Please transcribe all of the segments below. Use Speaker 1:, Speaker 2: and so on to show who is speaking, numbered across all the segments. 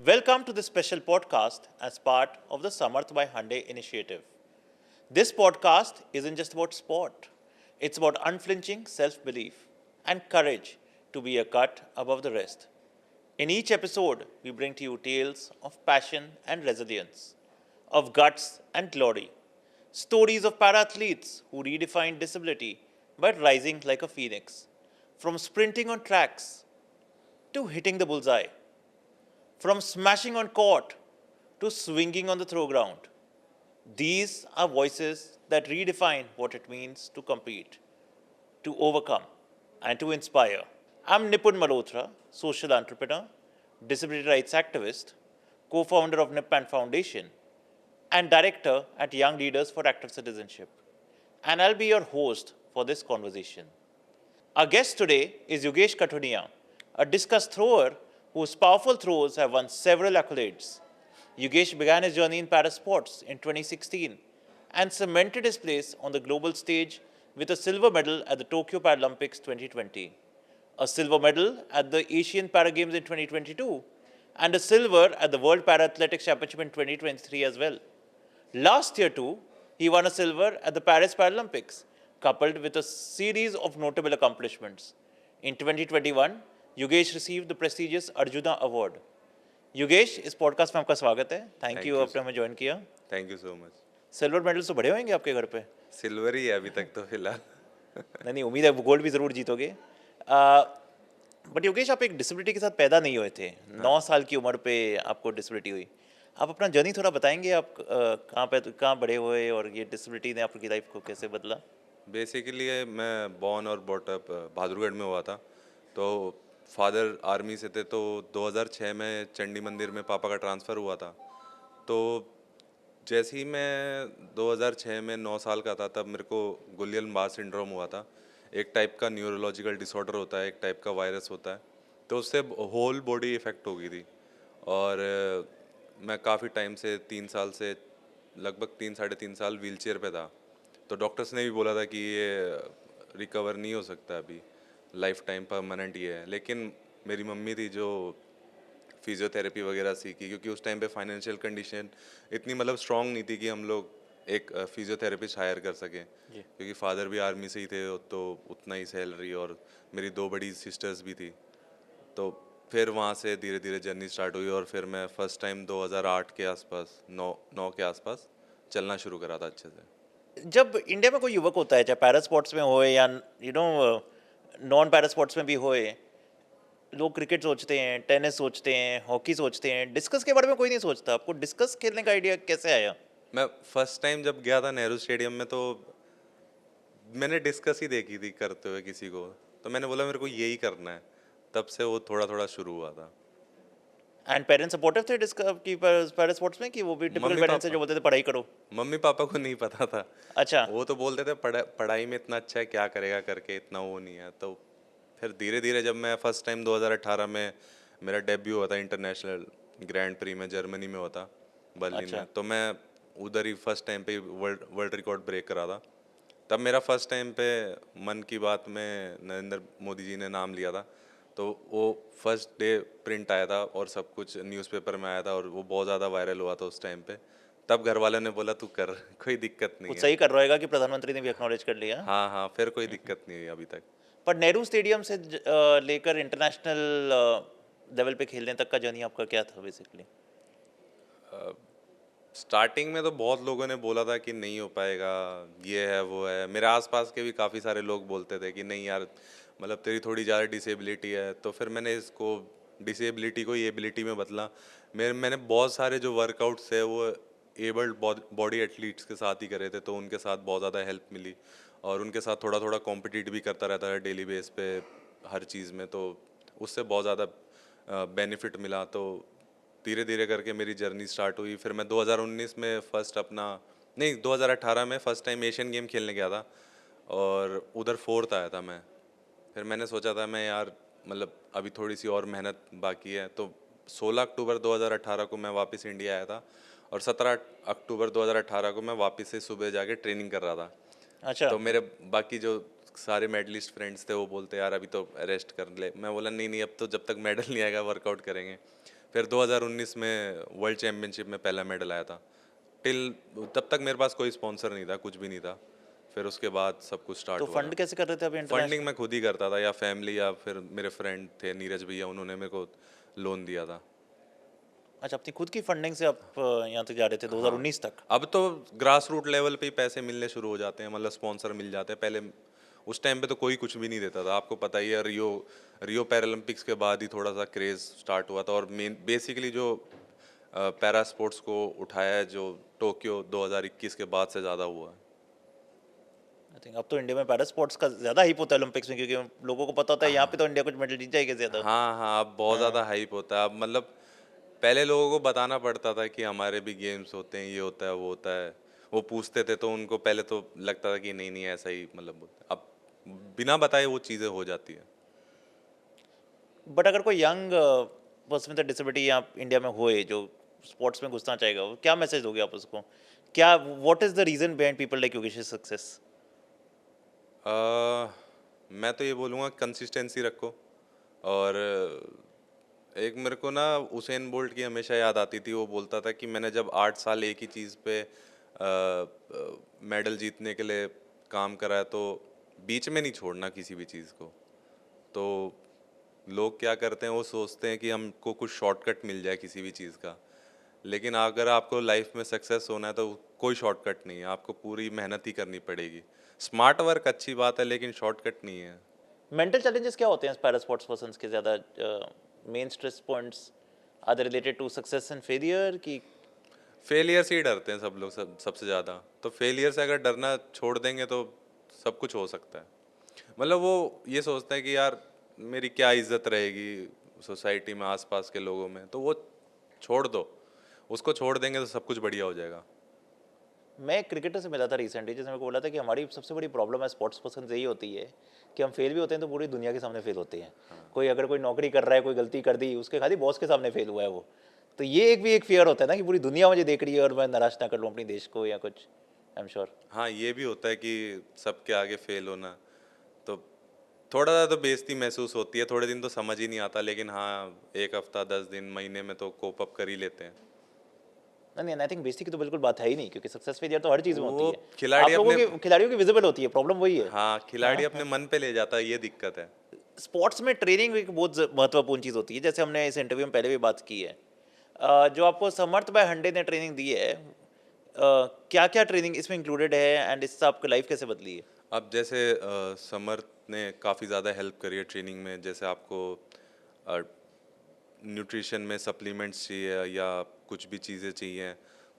Speaker 1: Welcome to this special podcast as part of the Samarth by Hyundai initiative. This podcast isn't just about sport, it's about unflinching self belief and courage to be a cut above the rest. In each episode, we bring to you tales of passion and resilience, of guts and glory, stories of para-athletes who redefined disability by rising like a phoenix, from sprinting on tracks to hitting the bullseye, from smashing on court to swinging on the throwground. These are voices that redefine what it means to compete, to overcome, and to inspire. I'm Nipun Malhotra, social entrepreneur, disability rights activist, co-founder of NIPAN Foundation, and director at Young Leaders for Active Citizenship. And I'll be your host for this conversation. Our guest today is Yogesh Kathunia, a discus thrower whose powerful throws have won several accolades. Yogesh began his journey in para sports in 2016 and cemented his place on the global stage with a silver medal at the Tokyo Paralympics 2020, a silver medal at the Asian Para Games in 2022, and a silver at the World Para Athletics Championship in 2023 as well. Last year too, he won a silver at the Paris Paralympics, coupled with a series of notable accomplishments. In 2021, Yogesh received the prestigious Arjuna Award. Yogesh, इस podcast में आपका स्वागत है. Thank you आपने हमें join किया.
Speaker 2: Thank you so much.
Speaker 1: Silver medals तो बड़े होंगे आपके घर पे.
Speaker 2: सिल्वर ही है अभी तक तो फिलहाल.
Speaker 1: नहीं, उम्मीद है गोल्ड भी ज़रूर जीतोगे. बट योगेश, आप एक डिसेबिलिटी के साथ पैदा नहीं हुए थे. 9 साल की उम्र पे आपको डिसेबिलिटी हुई. आप अपना जर्नी थोड़ा बताएंगे, आप कहाँ बड़े हुए और ये डिसेबिलिटी ने आपकी लाइफ को कैसे बदला?
Speaker 2: बेसिकली मैं बॉर्न और बॉटअप बहादुरगढ़ में हुआ था. तो फादर आर्मी से थे, तो 2006 में चंडी मंदिर में पापा का ट्रांसफ़र हुआ था. तो जैसे ही मैं 2006 में 9 साल का था, तब मेरे को गुलियन बार सिंड्रोम हुआ था. एक टाइप का न्यूरोलॉजिकल डिसऑर्डर होता है, एक टाइप का वायरस होता है. तो उससे होल बॉडी इफ़ेक्ट हो गई थी. और मैं काफ़ी टाइम से 3 साल से लगभग 3 साढ़े 3 साल व्हीलचेयर पे था. तो डॉक्टर्स ने भी बोला था कि ये रिकवर नहीं हो सकता अभी, लाइफ टाइम परमानेंट ही है. लेकिन मेरी मम्मी थी जो फिजियोथेरेपी वगैरह सीखी, क्योंकि उस टाइम पे फाइनेंशियल कंडीशन इतनी मतलब स्ट्रांग नहीं थी कि हम लोग एक फिजियोथेरेपिस्ट हायर कर सकें, क्योंकि फादर भी आर्मी से ही थे, तो उतना ही सैलरी, और मेरी 2 बड़ी सिस्टर्स भी थी. तो फिर वहाँ से धीरे धीरे जर्नी स्टार्ट हुई, और फिर मैं फर्स्ट टाइम 2008 के आसपास 9 के आसपास चलना शुरू करा था अच्छे से.
Speaker 1: जब इंडिया में कोई युवक होता है, चाहे पैरा स्पोर्ट्स में होए या नॉन पैरा स्पोर्ट्स में भी होए, लोग क्रिकेट सोचते हैं, टेनिस सोचते हैं, हॉकी सोचते हैं, डिस्कस के बारे में कोई नहीं सोचता. आपको डिस्कस खेलने का आइडिया कैसे आया?
Speaker 2: मैं फर्स्ट टाइम जब गया था नेहरू स्टेडियम में, तो मैंने डिस्कस ही देखी थी करते हुए किसी को, तो मैंने बोला मेरे को यही करना है. तब से वो थोड़ा थोड़ा शुरू हुआ था.
Speaker 1: एंड पेरेंट्स सपोर्टिव थे डिस्कस की पैरा स्पोर्ट्स में, कि वो भी टिपिकल पेरेंट्स से जो बोलते थे पढ़ाई करो?
Speaker 2: मम्मी पापा को नहीं पता था.
Speaker 1: अच्छा.
Speaker 2: वो तो बोलते थे पढ़ाई में इतना अच्छा है, क्या करेगा करके, इतना वो नहीं है. तो फिर धीरे धीरे जब मैं फर्स्ट टाइम 2018 में मेरा डेब्यू हुआ था इंटरनेशनल ग्रैंड प्री में, जर्मनी में हुआ था, बर्लिन में. तो मैं उधर ही फर्स्ट टाइम पे वर्ल्ड रिकॉर्ड ब्रेक करा था. तब मेरा फर्स्ट टाइम पे मन की बात में नरेंद्र मोदी जी ने नाम लिया था. तो वो फर्स्ट डे प्रिंट आया था और सब कुछ न्यूज़पेपर में आया था, और वो बहुत ज़्यादा वायरल हुआ था उस टाइम पे. तब घर वालों ने बोला तू कर, कोई दिक्कत नहीं है.
Speaker 1: सही कर रहेगा कि प्रधानमंत्री ने भी एक्नॉलेज कर लिया.
Speaker 2: हाँ हाँ, फिर कोई दिक्कत नहीं है अभी तक.
Speaker 1: पर नेहरू स्टेडियम से लेकर इंटरनेशनल लेवल पे खेलने तक का जर्नी आपका क्या था बेसिकली?
Speaker 2: स्टार्टिंग में तो बहुत लोगों ने बोला था कि नहीं हो पाएगा, ये है वो है. मेरे आसपास के भी काफ़ी सारे लोग बोलते थे कि नहीं यार, मतलब तेरी थोड़ी ज़्यादा डिसेबिलिटी है. तो फिर मैंने इसको डिसेबिलिटी को एबिलिटी में बदला. मैंने बहुत सारे जो वर्कआउट्स है वो एबल्ड बॉडी एथलीट्स के साथ ही करे थे, तो उनके साथ बहुत ज़्यादा हेल्प मिली, और उनके साथ थोड़ा थोड़ा कॉम्पिटिट भी करता रहता है डेली बेस पे हर चीज़ में. तो उससे बहुत ज़्यादा बेनिफिट मिला. तो धीरे धीरे करके मेरी जर्नी स्टार्ट हुई. फिर मैं 2019 में फर्स्ट अपना नहीं 2018 में फ़र्स्ट टाइम एशियन गेम खेलने गया था, और उधर 4th आया था मैं. फिर मैंने सोचा था मैं यार, मतलब अभी थोड़ी सी और मेहनत बाकी है. तो 16 अक्टूबर 2018 को मैं वापस इंडिया आया था, और 17 अक्टूबर 2018 को मैं वापस से सुबह जाके ट्रेनिंग कर रहा था.
Speaker 1: अच्छा.
Speaker 2: तो मेरे बाकी जो सारे मेडलिस्ट फ्रेंड्स थे वो बोलते यार अभी तो रेस्ट कर ले. मैं बोला नहीं नहीं, अब तो जब तक मेडल नहीं आएगा वर्कआउट करेंगे. फिर 2019 में वर्ल्ड चैम्पियनशिप में पहला मेडल आया था। टिल तब तक मेरे पास कोई स्पॉन्सर नहीं था, कुछ भी नहीं था। फिर उसके बाद सब कुछ
Speaker 1: तो
Speaker 2: स्टार्ट हुआ
Speaker 1: फंड
Speaker 2: था।
Speaker 1: कैसे कर रहे थे अभी
Speaker 2: फंडिंग
Speaker 1: इंटरनेशनल?
Speaker 2: मैं खुद ही करता था, या फैमिली, या फिर मेरे फ्रेंड थे नीरज भैया, उन्होंने मेरे को लोन दिया था।
Speaker 1: अच्छा, अपनी खुद की फंडिंग से आप यहाँ तक जा रहे थे
Speaker 2: हाँ,
Speaker 1: 2019 तक?
Speaker 2: अब तो ग्रास रूट लेवल पे ही पैसे मिलने शुरू हो जाते हैं, मतलब स्पॉन्सर मिल जाते हैं। पहले उस टाइम पे तो कोई कुछ भी नहीं देता था, आपको पता ही है। रियो रियो पैरालंपिक्स के बाद ही थोड़ा सा क्रेज स्टार्ट हुआ था, और मेन बेसिकली जो पैरा स्पोर्ट्स को उठाया है, जो टोक्यो 2021 के बाद से ज़्यादा हुआ है।
Speaker 1: आई थिंक अब तो इंडिया में पैरा स्पोर्ट्स का ज़्यादा हाइप होता है ओलंपिक्स में, क्योंकि लोगों को पता होता है यहाँ पे तो इंडिया कुछ मेडल जीत जाएगी ज़्यादा।
Speaker 2: हाँ हाँ, अब बहुत ज़्यादा हाइप होता है। अब मतलब पहले लोगों को बताना पड़ता था कि हमारे भी गेम्स होते हैं, ये होता है, वो होता है। वो पूछते थे तो उनको पहले तो लगता था कि नहीं नहीं ऐसा ही मतलब होता है। अब बिना बताए वो चीज़ें हो जाती है।
Speaker 1: बट अगर कोई यंग पर्सन विद डिसेबिलिटी यहाँ इंडिया में होए जो स्पोर्ट्स में घुसना चाहेगा, वो क्या मैसेज दोगे आप उसको? क्या, what is the reason behind people like Yogesh success?
Speaker 2: मैं तो ये बोलूँगा कंसिस्टेंसी रखो। और एक मेरे को ना उसेन बोल्ट की हमेशा याद आती थी। वो बोलता था कि मैंने जब 8 साल एक ही चीज़ पे मेडल जीतने के लिए काम करा है, तो बीच में नहीं छोड़ना किसी भी चीज़ को। तो लोग क्या करते हैं, वो सोचते हैं कि हमको कुछ शॉर्टकट मिल जाए किसी भी चीज़ का। लेकिन अगर आपको लाइफ में सक्सेस होना है तो कोई शॉर्टकट नहीं है, आपको पूरी मेहनत ही करनी पड़ेगी। स्मार्ट वर्क अच्छी बात है, लेकिन शॉर्टकट नहीं है।
Speaker 1: मेंटल चैलेंजेस क्या होते हैं पैरा स्पोर्ट्स पर्सन्स के? ज़्यादा main stress points are they related to success and failure की?
Speaker 2: फेलियर से ही डरते हैं सब लोग, सबसे ज़्यादा। तो फेलियर से अगर डरना छोड़ देंगे तो सब कुछ हो सकता है। मतलब वो ये सोचते हैं कि यार मेरी क्या इज्जत रहेगी सोसाइटी में, आसपास के लोगों में, तो वो छोड़ दो। उसको छोड़ देंगे तो सब कुछ बढ़िया हो जाएगा।
Speaker 1: मैं एक क्रिकेटर से मिला था रिसेंटली, जिसने मेरे को बोला था कि हमारी सबसे बड़ी प्रॉब्लम है स्पोर्ट्स पर्सन से यही होती है कि हम फेल भी होते हैं तो पूरी दुनिया के सामने फेल होते हैं। कोई अगर कोई नौकरी कर रहा है, कोई गलती कर दी, उसके खाली बॉस के सामने फेल हुआ है वो। तो ये एक भी एक फियर होता है ना कि पूरी दुनिया मुझे देख रही है और मैं नाराज ना कर लूँ अपनी देश को या कुछ। I am sure.
Speaker 2: हाँ, ये भी होता है कि सबके आगे फेल होना, तो थोड़ा सा तो बेइज्जती महसूस होती है। थोड़े दिन तो समझ ही नहीं आता, लेकिन हाँ, एक हफ्ता, 10 दिन, महीने में तो कोप अप कर ही लेते हैं।
Speaker 1: नहीं, आई थिंक बेइज्जती की तो बिल्कुल बात है ही नहीं, क्योंकि सक्सेस फेलियर तो हर चीज़ में होती
Speaker 2: वो
Speaker 1: है।
Speaker 2: खिलाड़ी
Speaker 1: आप लोगों
Speaker 2: अपने,
Speaker 1: की, खिलाड़ियों की विजिबल होती है, प्रॉब्लम वही है।
Speaker 2: हाँ, खिलाड़ी अपने मन पे ले जाता है, ये दिक्कत है।
Speaker 1: स्पोर्ट्स में ट्रेनिंग एक बहुत महत्वपूर्ण चीज़ होती है, जैसे हमने इस इंटरव्यू में पहले भी बात की है। जो आपको समर्थ बाय हंडे ने ट्रेनिंग दी है, क्या क्या ट्रेनिंग इसमें इंक्लूडेड है एंड इससे आपकी लाइफ कैसे बदली है?
Speaker 2: अब जैसे समर्थ ने काफ़ी ज़्यादा हेल्प करी है ट्रेनिंग में। जैसे आपको न्यूट्रिशन में सप्लीमेंट्स चाहिए या कुछ भी चीज़ें चाहिए,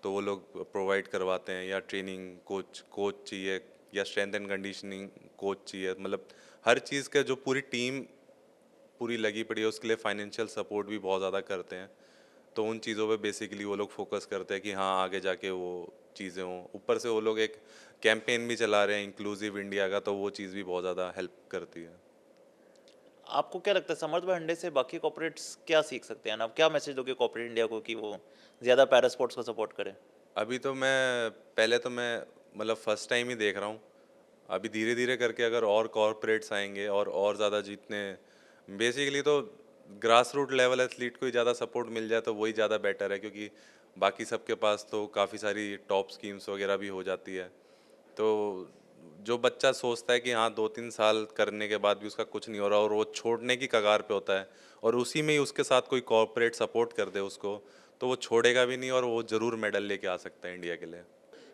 Speaker 2: तो वो लोग प्रोवाइड करवाते हैं। या ट्रेनिंग कोच कोच चाहिए, या स्ट्रेंथ एंड कंडीशनिंग कोच चाहिए। मतलब हर चीज़ का जो पूरी टीम पूरी लगी पड़ी है, उसके लिए फाइनेंशियल सपोर्ट भी बहुत ज़्यादा करते हैं। तो उन चीज़ों पे बेसिकली वो लोग फोकस करते हैं कि हाँ, आगे जाके वो चीज़ें हों। ऊपर से वो लोग एक कैंपेन भी चला रहे हैं इंक्लूसिव इंडिया का, तो वो चीज़ भी बहुत ज़्यादा हेल्प करती है।
Speaker 1: आपको क्या लगता है समर्थ बाय हंडे से बाकी कॉर्पोरेट्स क्या सीख सकते हैं? आप क्या मैसेज दोगे कॉर्पोरेट इंडिया को कि वो ज़्यादा पैरा स्पोर्ट्स को सपोर्ट करें?
Speaker 2: अभी तो मैं पहले तो मैं मतलब फर्स्ट टाइम ही देख रहा हूँ। अभी धीरे धीरे करके अगर और कॉरपोरेट्स आएंगे और ज़्यादा जीतने, बेसिकली तो ग्रास रूट लेवल एथलीट को ही ज़्यादा सपोर्ट मिल जाए तो वही ज़्यादा बेटर है, क्योंकि बाकी सबके पास तो काफ़ी सारी टॉप स्कीम्स वगैरह भी हो जाती है। तो जो बच्चा सोचता है कि हाँ 2-3 साल करने के बाद भी उसका कुछ नहीं हो रहा और वो छोड़ने की कगार पे होता है, और उसी में ही उसके साथ कोई कॉरपोरेट सपोर्ट कर दे उसको, तो वो छोड़ेगा भी नहीं और वो ज़रूर मेडल लेके आ सकता है इंडिया के लिए।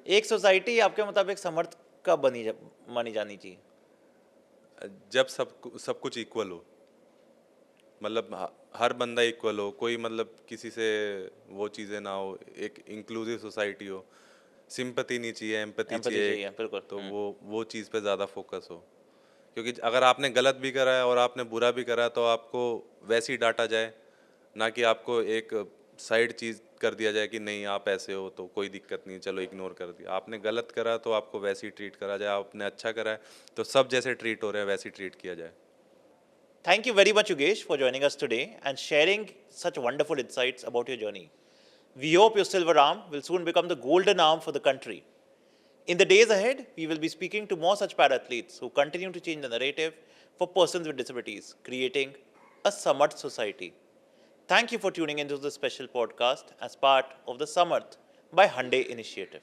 Speaker 1: एक सोसाइटी आपके मुताबिक समर्थ कब मानी जानी चाहिए?
Speaker 2: जब सब कुछ इक्वल हो, मतलब हर बंदा इक्वल हो, कोई मतलब किसी से वो चीज़ें ना हो, एक इंक्लूसिव सोसाइटी हो। सिंपैथी नहीं चाहिए, एम्पैथी
Speaker 1: एम्पैथी
Speaker 2: चाहिए।
Speaker 1: चाहिए, बिल्कुल।
Speaker 2: तो वो चीज़ पे ज़्यादा फोकस हो, क्योंकि अगर आपने गलत भी करा है और आपने बुरा भी करा है तो आपको वैसे ही डांटा जाए, ना कि आपको एक साइड चीज़ कर दिया जाए कि नहीं आप ऐसे हो तो कोई दिक्कत नहीं, चलो इग्नोर कर दिया। आपने गलत करा तो आपको वैसे ही ट्रीट करा जाए, आपने अच्छा करा है तो सब जैसे ट्रीट हो रहे हैं वैसे ही ट्रीट किया जाए।
Speaker 1: Thank you very much, Yogesh, for joining us today and sharing such wonderful insights about your journey. We hope your silver arm will soon become the golden arm for the country. In the days ahead, we will be speaking to more such parathletes who continue to change the narrative for persons with disabilities, creating a Samarth society. Thank you for tuning into this special podcast as part of the Samarth by Hyundai initiative.